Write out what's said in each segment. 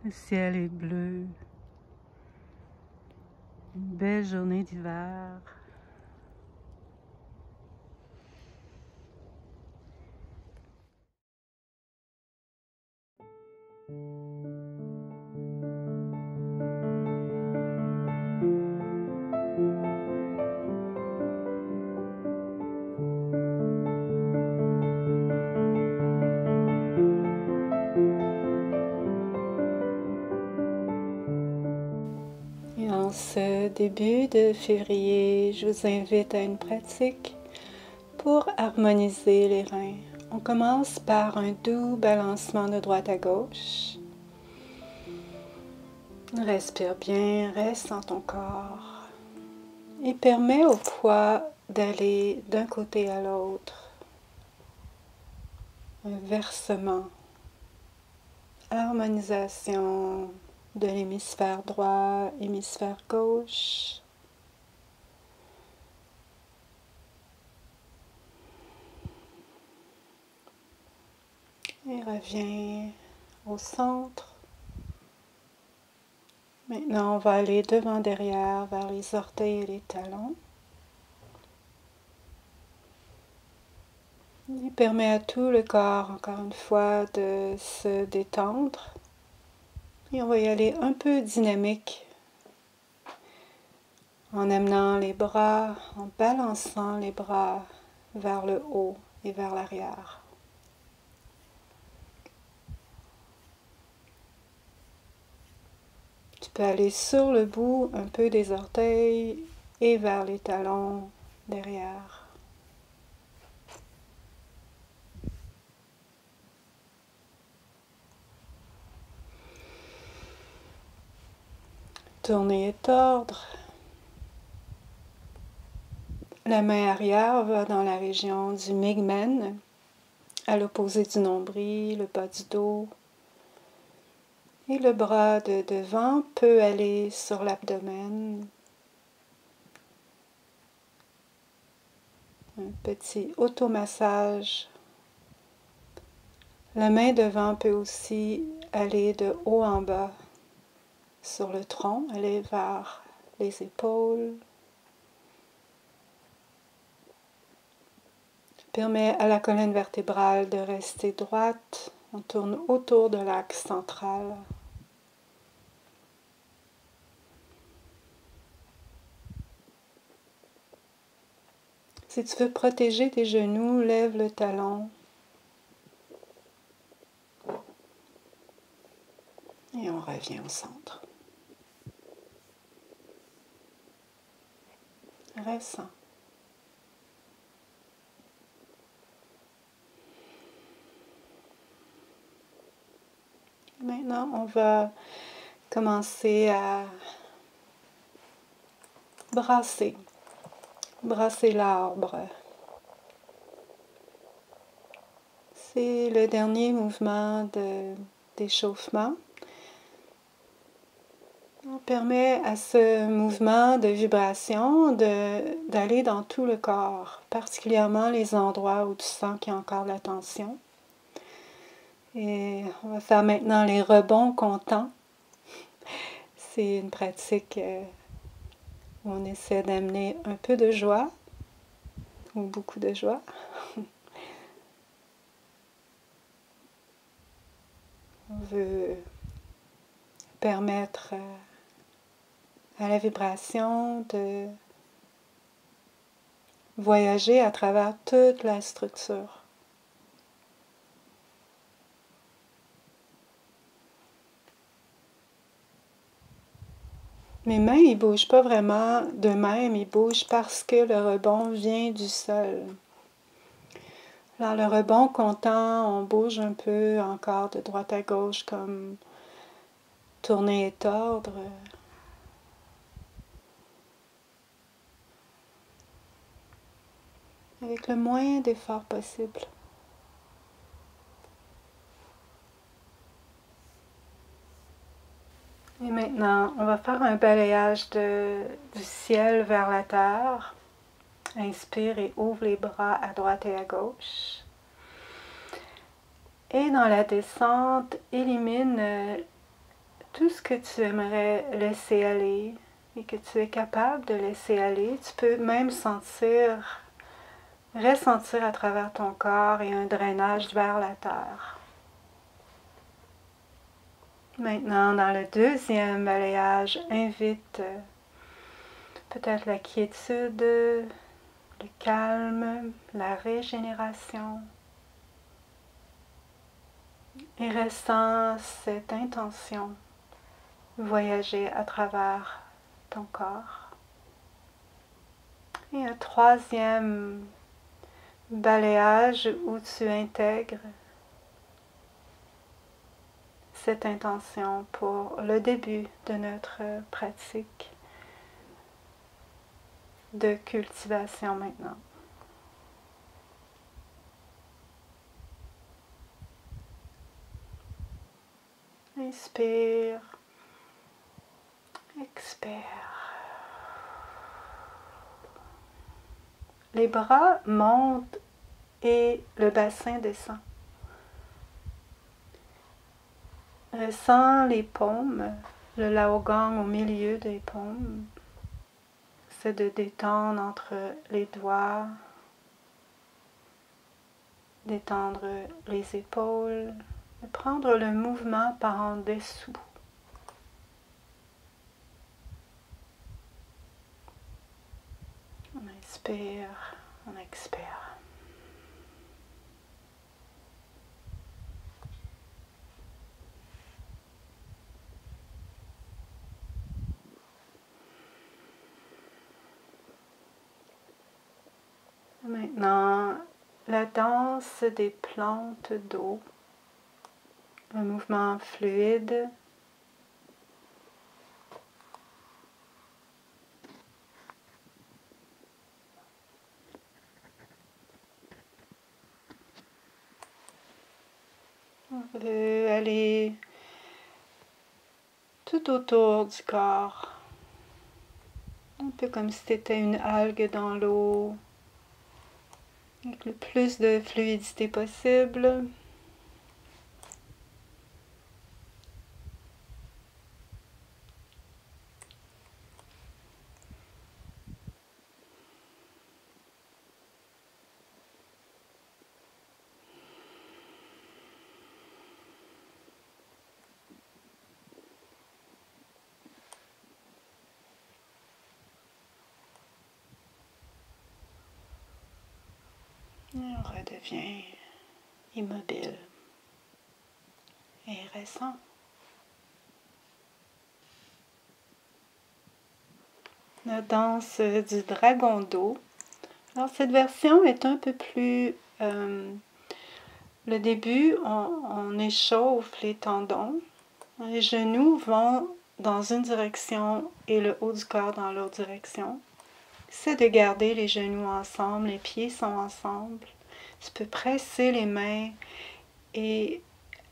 Le ciel est bleu. Une belle journée d'hiver. Et en ce début de février, je vous invite à une pratique pour harmoniser les reins. On commence par un doux balancement de droite à gauche. Respire bien, reste dans ton corps et permets au poids d'aller d'un côté à l'autre. Un versement, harmonisation de l'hémisphère droit, hémisphère gauche. Et reviens au centre. Maintenant, on va aller devant, derrière, vers les orteils et les talons. Il permet à tout le corps, encore une fois, de se détendre. Et on va y aller un peu dynamique, en amenant les bras, en balançant les bras vers le haut et vers l'arrière. Tu peux aller sur le bout un peu des orteils et vers les talons derrière. Tourner et tordre. La main arrière va dans la région du Migmen, à l'opposé du nombril, le bas du dos. Et le bras de devant peut aller sur l'abdomen. Un petit automassage. La main devant peut aussi aller de haut en bas sur le tronc, aller vers les épaules. Permet à la colonne vertébrale de rester droite. On tourne autour de l'axe central. Si tu veux protéger tes genoux, lève le talon. Et on revient au centre. Ressens. Maintenant, on va commencer à brasser l'arbre. C'est le dernier mouvement d'échauffement. On permet à ce mouvement de vibration d'aller dans tout le corps, particulièrement les endroits où tu sens qu'il y a encore de la tension. Et on va faire maintenant les rebonds contents. C'est une pratique où on essaie d'amener un peu de joie, ou beaucoup de joie. On veut permettre à la vibration de voyager à travers toute la structure. Mes mains, ils ne bougent pas vraiment d'eux-mêmes, ils bougent parce que le rebond vient du sol. Alors le rebond content, on bouge un peu encore de droite à gauche comme tourner et tordre. Avec le moins d'effort possible. Et maintenant, on va faire un balayage du ciel vers la terre. Inspire et ouvre les bras à droite et à gauche. Et dans la descente, élimine tout ce que tu aimerais laisser aller et que tu es capable de laisser aller. Tu peux même ressentir à travers ton corps et un drainage vers la terre. Maintenant, dans le deuxième balayage, invite peut-être la quiétude, le calme, la régénération. Et ressens cette intention, voyager à travers ton corps. Et un troisième balayage où tu intègres cette intention pour le début de notre pratique de cultivation maintenant. Inspire, expire. Les bras montent et le bassin descend. Ressens les paumes, le laogang au milieu des paumes. C'est de détendre entre les doigts, d'étendre les épaules, de prendre le mouvement par en dessous. On inspire, on expire. Maintenant, la danse des plantes d'eau, un mouvement fluide. On veut aller tout autour du corps, un peu comme si c'était une algue dans l'eau, avec le plus de fluidité possible. Et on redevient immobile et récent. La danse du dragon d'eau. Alors cette version est un peu plus... le début, on échauffe les tendons. Les genoux vont dans une direction et le haut du corps dans l'autre direction. C'est de garder les genoux ensemble, les pieds sont ensemble. Tu peux presser les mains et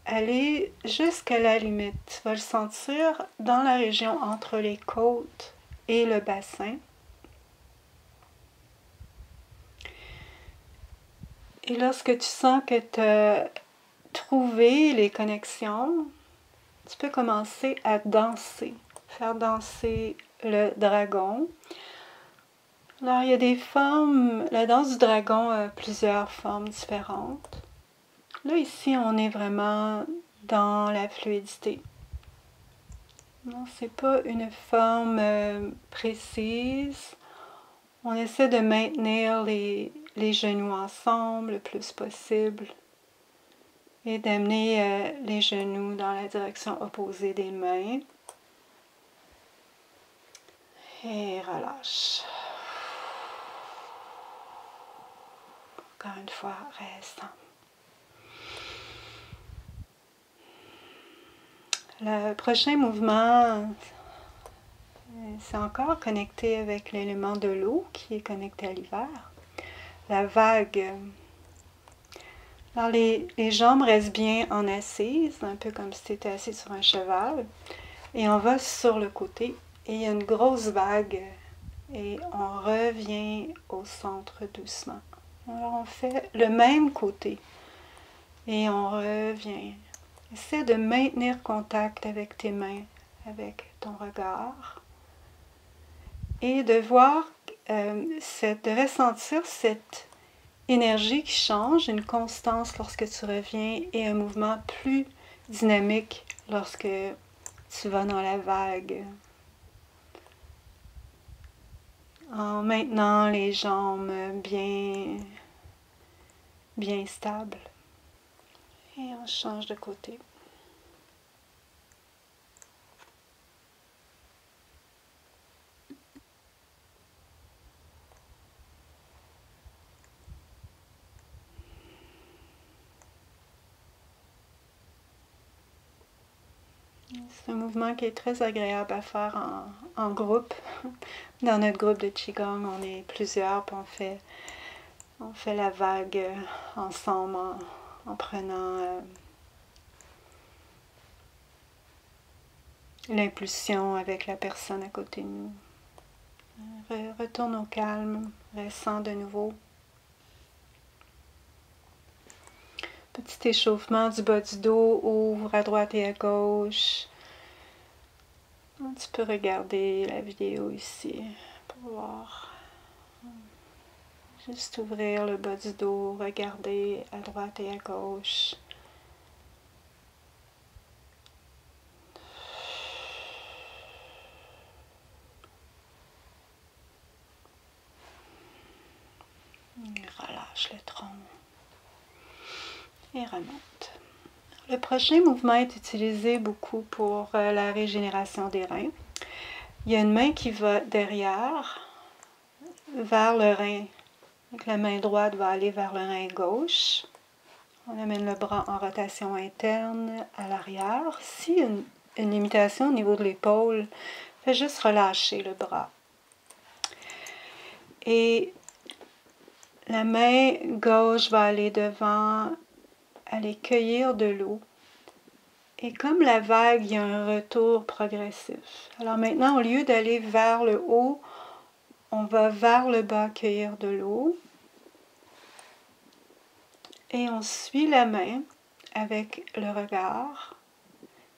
aller jusqu'à la limite. Tu vas le sentir dans la région entre les côtes et le bassin. Et lorsque tu sens que tu as trouvé les connexions, tu peux commencer à danser, faire danser le dragon. Alors, il y a des formes, la danse du dragon a plusieurs formes différentes. Là, ici, on est vraiment dans la fluidité. Non, c'est pas une forme précise. On essaie de maintenir les genoux ensemble le plus possible et d'amener les genoux dans la direction opposée des mains. Et relâche. Encore une fois, reste. Le prochain mouvement, c'est encore connecté avec l'élément de l'eau qui est connecté à l'hiver. La vague. Alors les jambes restent bien en assise, un peu comme si tu étais assis sur un cheval. Et on va sur le côté et il y a une grosse vague et on revient au centre doucement. Alors on fait le même côté et on revient. Essaie de maintenir contact avec tes mains avec ton regard et de voir, de ressentir cette énergie qui change, une constance lorsque tu reviens et un mouvement plus dynamique lorsque tu vas dans la vague. En maintenant les jambes bien stables. Et on change de côté. C'est un mouvement qui est très agréable à faire en groupe. Dans notre groupe de Qigong, on est plusieurs, puis on fait la vague ensemble en prenant l'impulsion avec la personne à côté de nous. Retourne au calme, ressens de nouveau. Petit échauffement du bas du dos, ouvre à droite et à gauche. Tu peux regarder la vidéo ici pour voir. Juste ouvrir le bas du dos, regarder à droite et à gauche. Relâche le tronc et remonte. Le prochain mouvement est utilisé beaucoup pour la régénération des reins. Il y a une main qui va derrière, vers le rein. Donc la main droite va aller vers le rein gauche. On amène le bras en rotation interne à l'arrière. Si une limitation au niveau de l'épaule, fais juste relâcher le bras. Et la main gauche va aller devant, aller cueillir de l'eau. Et comme la vague, il y a un retour progressif. Alors maintenant, au lieu d'aller vers le haut, on va vers le bas cueillir de l'eau. Et on suit la main avec le regard.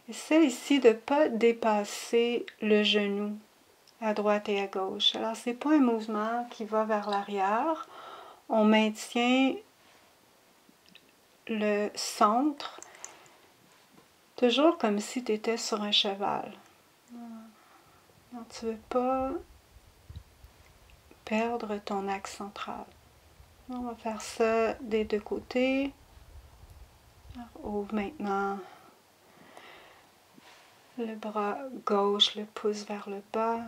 Essaie ici de ne pas dépasser le genou à droite et à gauche. Alors, ce n'est pas un mouvement qui va vers l'arrière. On maintient le centre, toujours comme si tu étais sur un cheval. Donc, tu ne veux pas perdre ton axe central. On va faire ça des deux côtés. Alors, ouvre maintenant le bras gauche, le pouce vers le bas.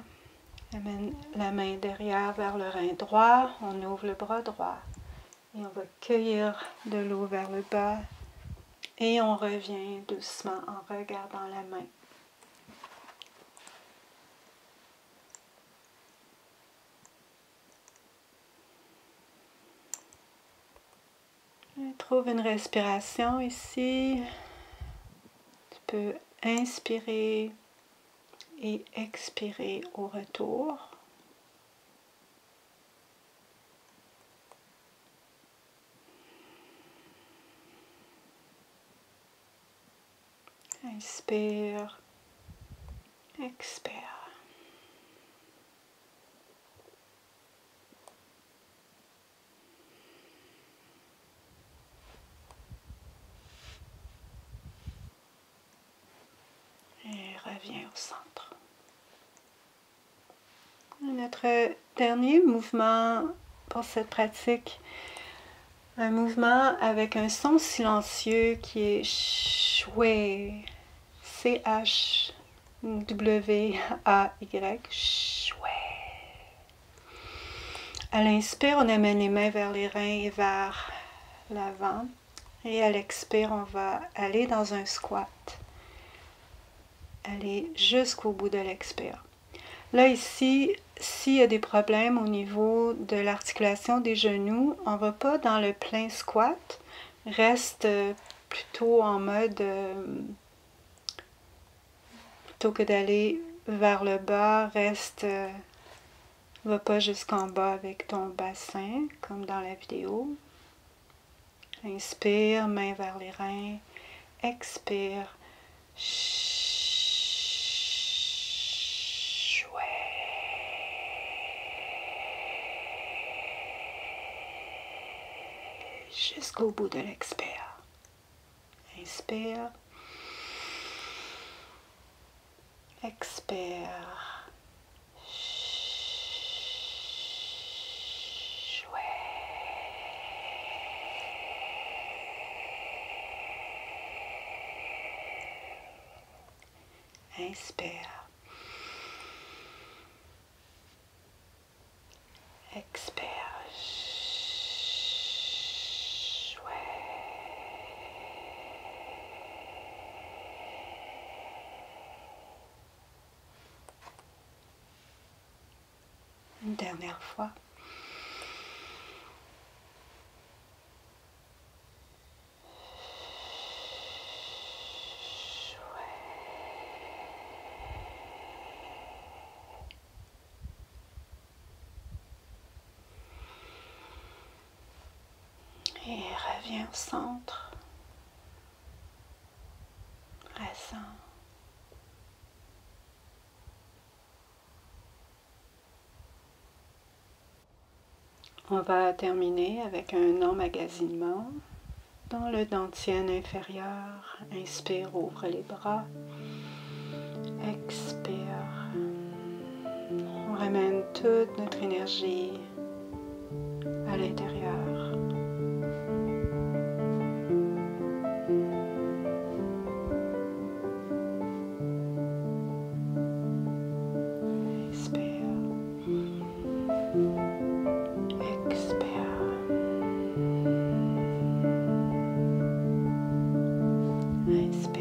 Amène la main derrière vers le rein droit. On ouvre le bras droit. Et on va cueillir de l'eau vers le bas. Et on revient doucement en regardant la main. Trouve une respiration ici. Tu peux inspirer et expirer au retour. Inspire, expire. Et reviens au centre. Notre dernier mouvement pour cette pratique, un mouvement avec un son silencieux qui est choué, C-H-W-A-Y, choué. À l'inspire, on amène les mains vers les reins et vers l'avant. Et à l'expire, on va aller dans un squat. Aller jusqu'au bout de l'expire. Là, ici, s'il y a des problèmes au niveau de l'articulation des genoux, on ne va pas dans le plein squat. Reste plutôt en mode, plutôt que d'aller vers le bas, reste, va pas jusqu'en bas avec ton bassin, comme dans la vidéo. Inspire, main vers les reins. Expire. jusqu'au bout de l'expire. Inspire. Expire. Inspire. Expire. Une dernière fois. Et reviens au centre. Ressens. On va terminer avec un emmagasinement dans le dantian inférieur. Inspire, ouvre les bras. Expire. On ramène toute notre énergie à l'intérieur. Inspire.